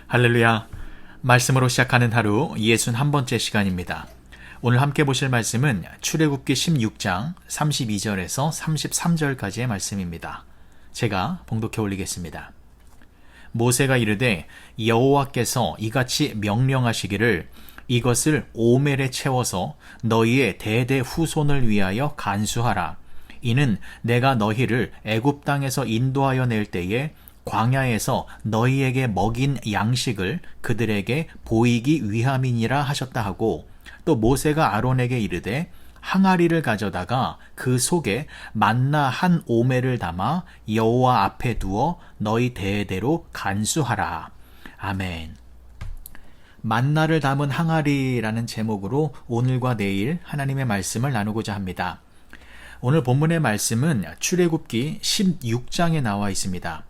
할렐루야. 말씀으로 시작하는 하루 61번째 시간입니다. 오늘 함께 보실 말씀은 출애굽기 16장 32절에서 33절까지의 말씀입니다. 제가 봉독해 올리겠습니다. 모세가 이르되 여호와께서 이같이 명령하시기를 이것을 오멜에 채워서 너희의 대대 후손을 위하여 간수하라. 이는 내가 너희를 애굽 땅에서 인도하여 낼 때에 광야에서 너희에게 먹인 양식을 그들에게 보이기 위함이니라 하셨다 하고, 또 모세가 아론에게 이르되 항아리를 가져다가 그 속에 만나 한 오멜을 담아 여호와 앞에 두어 너희 대대로 간수하라. 아멘. 만나를 담은 항아리라는 제목으로 오늘과 내일 하나님의 말씀을 나누고자 합니다. 오늘 본문의 말씀은 출애굽기 16장에 나와 있습니다.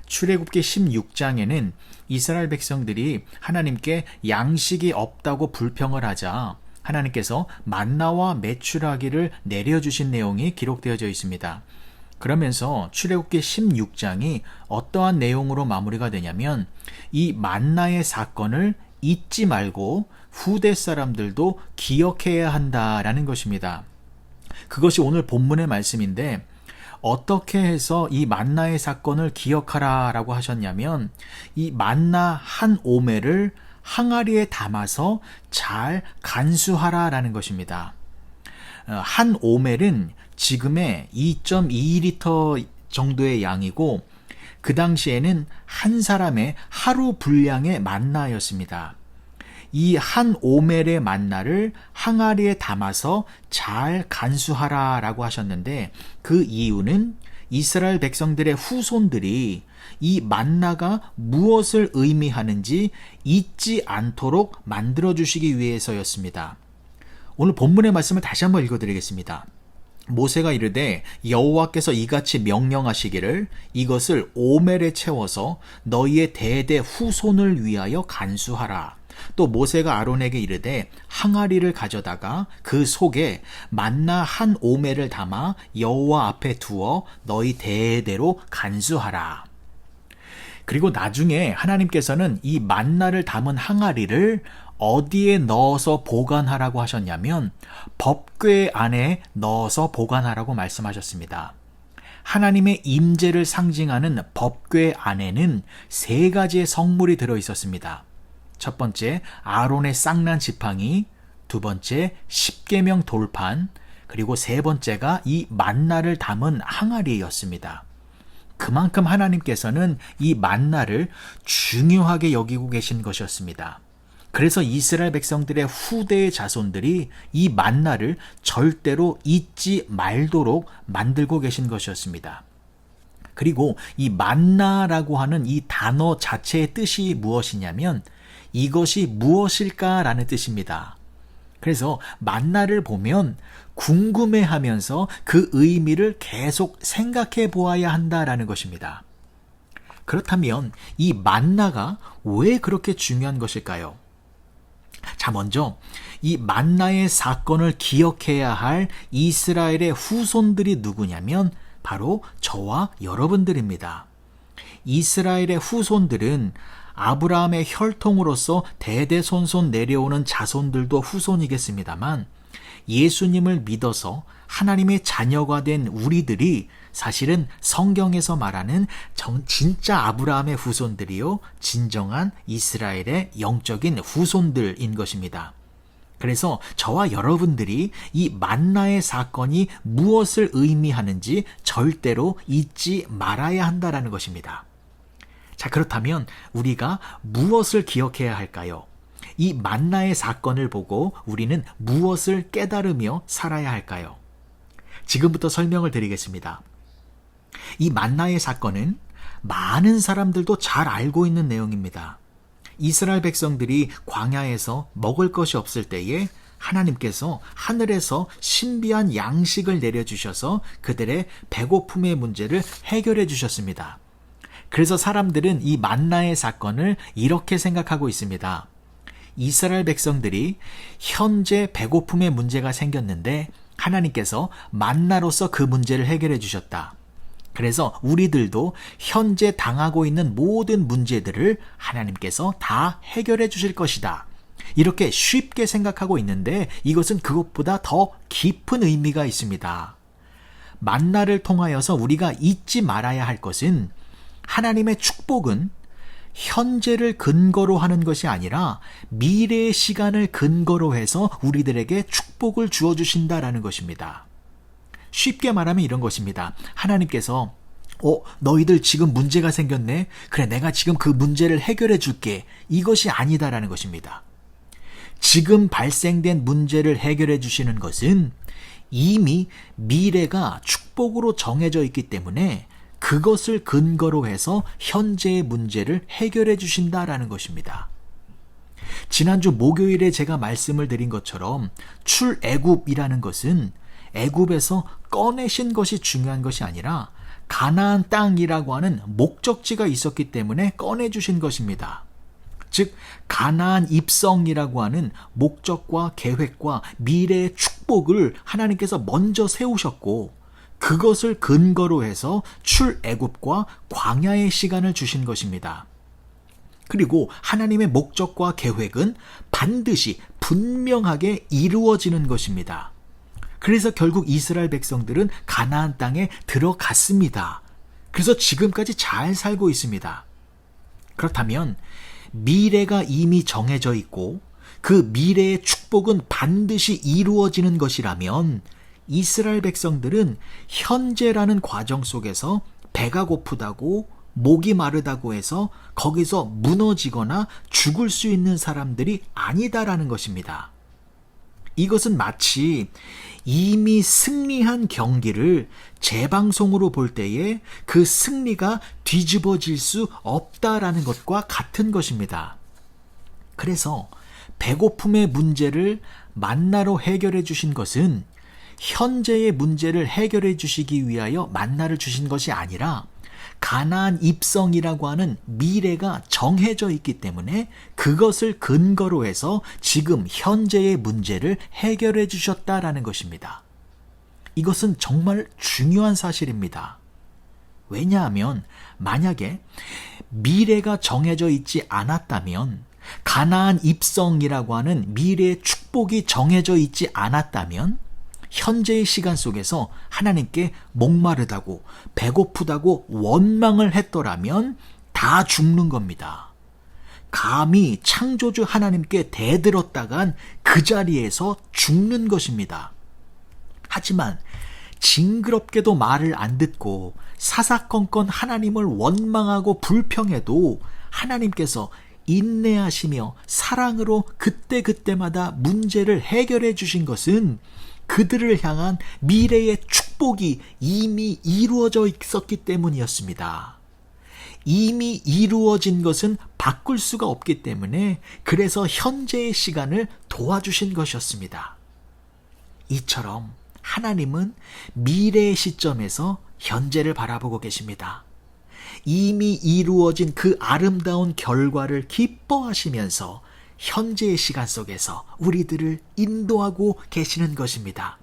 출애굽기 16장에는 이스라엘 백성들이 하나님께 양식이 없다고 불평을 하자 하나님께서 만나와 메추라기를 내려주신 내용이 기록되어져 있습니다. 그러면서 출애굽기 16장이 어떠한 내용으로 마무리가 되냐면 이 만나의 사건을 잊지 말고 후대 사람들도 기억해야 한다라는 것입니다. 그것이 오늘 본문의 말씀인데, 어떻게 해서 이 만나의 사건을 기억하라 라고 하셨냐면, 이 만나 한 오멜을 항아리에 담아서 잘 간수하라 라는 것입니다. 한 오멜은 지금의 2.2리터 정도의 양이고, 그 당시에는 한 사람의 하루 분량의 만나였습니다. 이 한 오멜의 만나를 항아리에 담아서 잘 간수하라 라고 하셨는데, 그 이유는 이스라엘 백성들의 후손들이 이 만나가 무엇을 의미하는지 잊지 않도록 만들어주시기 위해서였습니다. 오늘 본문의 말씀을 다시 한번 읽어드리겠습니다. 모세가 이르되 여호와께서 이같이 명령하시기를 이것을 오멜에 채워서 너희의 대대 후손을 위하여 간수하라. 또 모세가 아론에게 이르되 항아리를 가져다가 그 속에 만나 한 오멜을 담아 여호와 앞에 두어 너희 대대로 간수하라. 그리고 나중에 하나님께서는 이 만나를 담은 항아리를 어디에 넣어서 보관하라고 하셨냐면 법궤 안에 넣어서 보관하라고 말씀하셨습니다. 하나님의 임재를 상징하는 법궤 안에는 세 가지의 성물이 들어 있었습니다. 첫 번째, 아론의 쌍난 지팡이, 두 번째, 십계명 돌판, 그리고 세 번째가 이 만나를 담은 항아리였습니다. 그만큼 하나님께서는 이 만나를 중요하게 여기고 계신 것이었습니다. 그래서 이스라엘 백성들의 후대의 자손들이 이 만나를 절대로 잊지 말도록 만들고 계신 것이었습니다. 그리고 이 만나라고 하는 이 단어 자체의 뜻이 무엇이냐면 이것이 무엇일까라는 뜻입니다. 그래서 만나를 보면 궁금해하면서 그 의미를 계속 생각해 보아야 한다라는 것입니다. 그렇다면 이 만나가 왜 그렇게 중요한 것일까요? 자, 먼저 이 만나의 사건을 기억해야 할 이스라엘의 후손들이 누구냐면 바로 저와 여러분들입니다. 이스라엘의 후손들은 아브라함의 혈통으로서 대대손손 내려오는 자손들도 후손이겠습니다만, 예수님을 믿어서 하나님의 자녀가 된 우리들이 사실은 성경에서 말하는 진짜 아브라함의 후손들이요, 진정한 이스라엘의 영적인 후손들인 것입니다. 그래서 저와 여러분들이 이 만나의 사건이 무엇을 의미하는지 절대로 잊지 말아야 한다는 것입니다. 자, 그렇다면 우리가 무엇을 기억해야 할까요? 이 만나의 사건을 보고 우리는 무엇을 깨달으며 살아야 할까요? 지금부터 설명을 드리겠습니다. 이 만나의 사건은 많은 사람들도 잘 알고 있는 내용입니다. 이스라엘 백성들이 광야에서 먹을 것이 없을 때에 하나님께서 하늘에서 신비한 양식을 내려주셔서 그들의 배고픔의 문제를 해결해 주셨습니다. 그래서 사람들은 이 만나의 사건을 이렇게 생각하고 있습니다. 이스라엘 백성들이 현재 배고픔의 문제가 생겼는데 하나님께서 만나로서 그 문제를 해결해 주셨다. 그래서 우리들도 현재 당하고 있는 모든 문제들을 하나님께서 다 해결해 주실 것이다. 이렇게 쉽게 생각하고 있는데 이것은 그것보다 더 깊은 의미가 있습니다. 만나를 통하여서 우리가 잊지 말아야 할 것은 하나님의 축복은 현재를 근거로 하는 것이 아니라 미래의 시간을 근거로 해서 우리들에게 축복을 주어주신다라는 것입니다. 쉽게 말하면 이런 것입니다. 하나님께서 너희들 지금 문제가 생겼네? 그래, 내가 지금 그 문제를 해결해 줄게. 이것이 아니다라는 것입니다. 지금 발생된 문제를 해결해 주시는 것은 이미 미래가 축복으로 정해져 있기 때문에 그것을 근거로 해서 현재의 문제를 해결해 주신다라는 것입니다. 지난주 목요일에 제가 말씀을 드린 것처럼 출애굽이라는 것은 애굽에서 꺼내신 것이 중요한 것이 아니라 가나안 땅이라고 하는 목적지가 있었기 때문에 꺼내주신 것입니다. 즉 가나안 입성이라고 하는 목적과 계획과 미래의 축복을 하나님께서 먼저 세우셨고 그것을 근거로 해서 출애굽과 광야의 시간을 주신 것입니다. 그리고 하나님의 목적과 계획은 반드시 분명하게 이루어지는 것입니다. 그래서 결국 이스라엘 백성들은 가나안 땅에 들어갔습니다. 그래서 지금까지 잘 살고 있습니다. 그렇다면 미래가 이미 정해져 있고 그 미래의 축복은 반드시 이루어지는 것이라면 이스라엘 백성들은 현재라는 과정 속에서 배가 고프다고 목이 마르다고 해서 거기서 무너지거나 죽을 수 있는 사람들이 아니다라는 것입니다. 이것은 마치 이미 승리한 경기를 재방송으로 볼 때에 그 승리가 뒤집어질 수 없다라는 것과 같은 것입니다. 그래서 배고픔의 문제를 만나로 해결해 주신 것은 현재의 문제를 해결해 주시기 위하여 만나를 주신 것이 아니라 가나안 입성이라고 하는 미래가 정해져 있기 때문에 그것을 근거로 해서 지금 현재의 문제를 해결해 주셨다라는 것입니다. 이것은 정말 중요한 사실입니다. 왜냐하면 만약에 미래가 정해져 있지 않았다면 가나안 입성이라고 하는 미래의 축복이 정해져 있지 않았다면 현재의 시간 속에서 하나님께 목마르다고 배고프다고 원망을 했더라면 다 죽는 겁니다. 감히 창조주 하나님께 대들었다간 그 자리에서 죽는 것입니다. 하지만 징그럽게도 말을 안 듣고 사사건건 하나님을 원망하고 불평해도 하나님께서 인내하시며 사랑으로 그때그때마다 문제를 해결해 주신 것은 그들을 향한 미래의 축복이 이미 이루어져 있었기 때문이었습니다. 이미 이루어진 것은 바꿀 수가 없기 때문에 그래서 현재의 시간을 도와주신 것이었습니다. 이처럼 하나님은 미래의 시점에서 현재를 바라보고 계십니다. 이미 이루어진 그 아름다운 결과를 기뻐하시면서 현재의 시간 속에서 우리들을 인도하고 계시는 것입니다.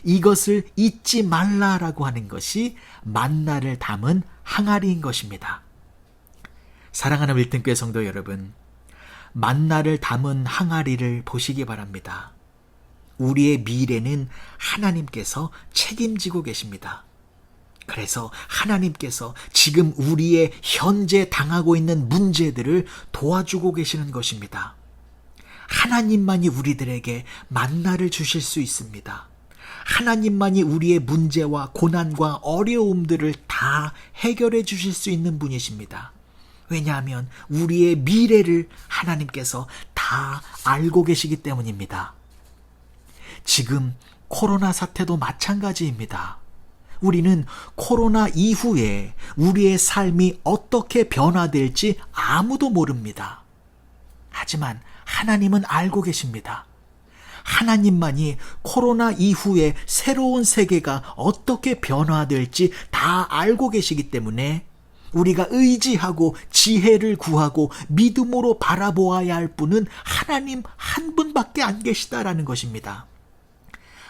이것을 잊지 말라라고 하는 것이 만나를 담은 항아리인 것입니다. 사랑하는 밀등교회 성도 여러분, 만나를 담은 항아리를 보시기 바랍니다. 우리의 미래는 하나님께서 책임지고 계십니다. 그래서 하나님께서 지금 우리의 현재 당하고 있는 문제들을 도와주고 계시는 것입니다. 하나님만이 우리들에게 만나를 주실 수 있습니다. 하나님만이 우리의 문제와 고난과 어려움들을 다 해결해 주실 수 있는 분이십니다. 왜냐하면 우리의 미래를 하나님께서 다 알고 계시기 때문입니다. 지금 코로나 사태도 마찬가지입니다. 우리는 코로나 이후에 우리의 삶이 어떻게 변화될지 아무도 모릅니다. 하지만 하나님은 알고 계십니다. 하나님만이 코로나 이후에 새로운 세계가 어떻게 변화될지 다 알고 계시기 때문에 우리가 의지하고 지혜를 구하고 믿음으로 바라보아야 할 분은 하나님 한 분밖에 안 계시다라는 것입니다.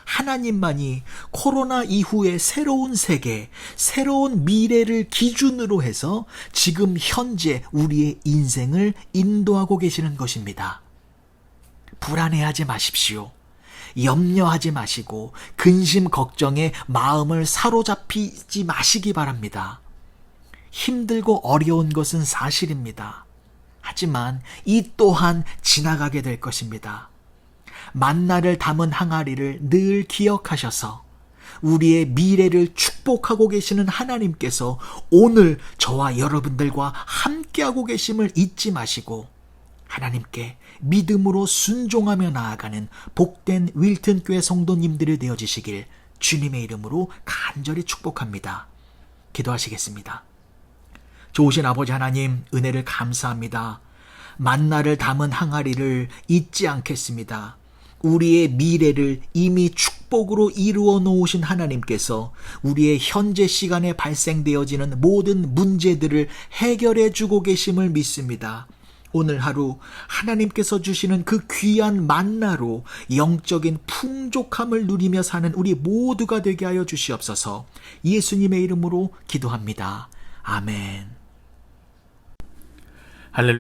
하나님만이 코로나 이후의 새로운 세계, 새로운 미래를 기준으로 해서 지금 현재 우리의 인생을 인도하고 계시는 것입니다. 불안해하지 마십시오. 염려하지 마시고 근심 걱정에 마음을 사로잡히지 마시기 바랍니다. 힘들고 어려운 것은 사실입니다. 하지만 이 또한 지나가게 될 것입니다. 만나를 담은 항아리를 늘 기억하셔서 우리의 미래를 축복하고 계시는 하나님께서 오늘 저와 여러분들과 함께하고 계심을 잊지 마시고 하나님께 믿음으로 순종하며 나아가는 복된 윌튼교회 성도님들이 되어지시길 주님의 이름으로 간절히 축복합니다. 기도하시겠습니다. 좋으신 아버지 하나님, 은혜를 감사합니다. 만나를 담은 항아리를 잊지 않겠습니다. 우리의 미래를 이미 축복으로 이루어 놓으신 하나님께서 우리의 현재 시간에 발생되어지는 모든 문제들을 해결해 주고 계심을 믿습니다. 오늘 하루 하나님께서 주시는 그 귀한 만나로 영적인 풍족함을 누리며 사는 우리 모두가 되게 하여 주시옵소서. 예수님의 이름으로 기도합니다. 아멘. 할렐루야.